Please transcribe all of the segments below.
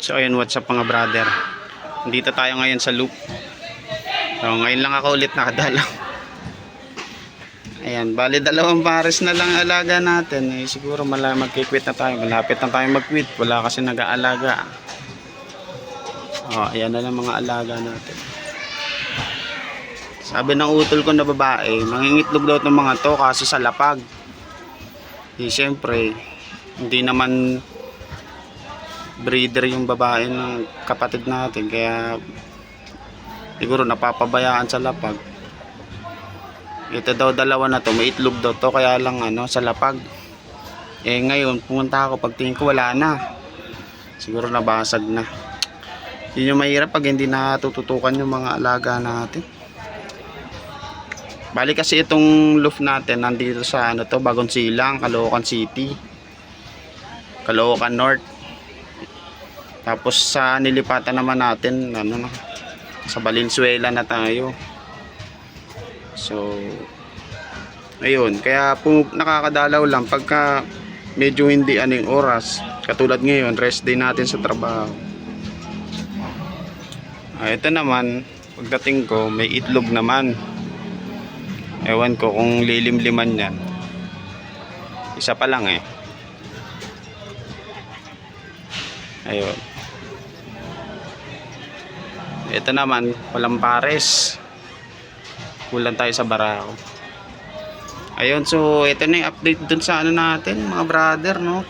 So ayun, what's up mga brother, dito tayo ngayon sa loop. So ngayon lang ako ulit nakadala. Ayan, bali dalawang pares na lang alaga natin. Siguro magkikwit na tayo, malapit na tayo magkwit, wala kasi nag-aalaga. Ayan na lang mga alaga natin. Sabi ng utol ko na babae, mangingitlog daw ng mga to kaso sa lapag. Siyempre hindi naman breeder yung babae ng kapatid natin, kaya siguro napapabayaan sa lapag. Ito daw dalawa na to, may itlog daw to, kaya lang sa lapag. Ngayon pumunta ako, pagtingin ko wala na, siguro nabasag na. Yun yung mahirap pag hindi natututukan yung mga alaga natin. Bali kasi itong loft natin nandito sa Bagong Silang, Caloocan City, Caloocan North. Tapos sa nilipatan naman natin sa Valenzuela na tayo. So ayun, kaya nakakadalaw lang pagka medyo hindi yung oras. Katulad ngayon, rest day natin sa trabaho. Ito naman, pagdating ko may itlog naman. Ewan ko kung lilimliman yan. Isa pa lang ayun. Ito naman, walang pares. Kulang tayo sa barako. Ayun, so ito na yung update dun sa natin mga brother, no?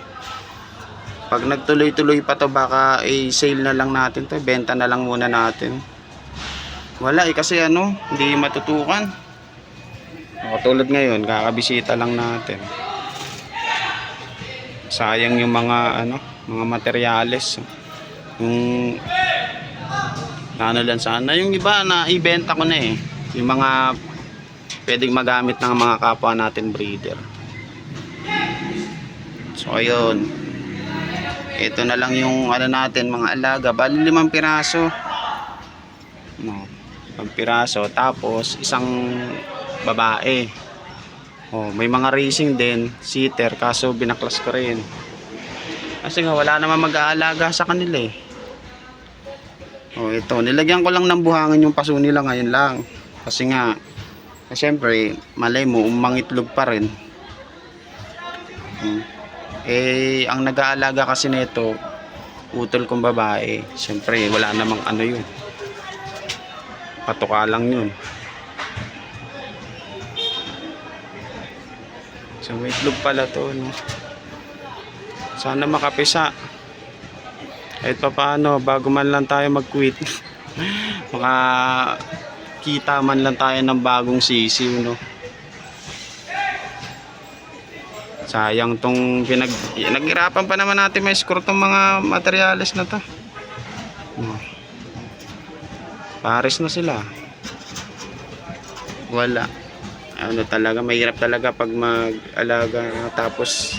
Pag nagtuloy-tuloy pa to, baka sale na lang natin to, benta na lang muna natin. Wala kasi hindi matutukan. Tulad ngayon, kakabisita lang natin. Sayang yung mga mga materyales. Yung lang sana, yung iba na ibenta ko na yung mga pwedeng magamit ng mga kapwa natin breeder. So ayun, ito na lang yung natin mga alaga. Bali 5 piraso, 5 piraso, tapos isang babae. May mga racing din, sitter, kaso binaklas ko rin kasi nga wala naman mag-aalaga sa kanila ito, nilagyan ko lang ng buhangin yung paso nila ngayon lang. Kasi nga, siyempre, malay mo, umangitlog pa rin. Ang nag-aalaga kasi nito, utol kong babae. Siyempre, wala namang yun. Patuka lang yun. So, may itlog pala to, Sana makapisa. Kahit pa paano, bago man lang tayo mag-quit, makakita man lang tayo ng bagong sisiw, Sayang tong naghirapan pa naman natin may score tong mga materyales na to. Pares na sila. Wala. Talaga, mahirap talaga pag mag-alaga tapos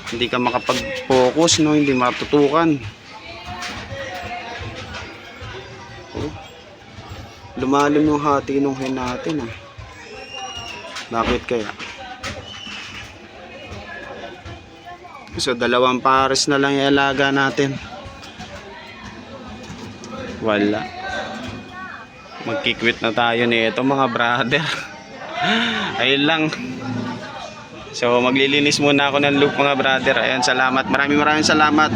hindi ka makapag-focus, hindi matutukan. Lumalim yung hati nung hen natin, Bakit kaya? So 2 pares na lang ialaga natin. Wala. Magkikwit na tayo nito mga brother. Ayun lang. So maglilinis muna ako ng loop mga brother. Ayan, salamat. Maraming salamat.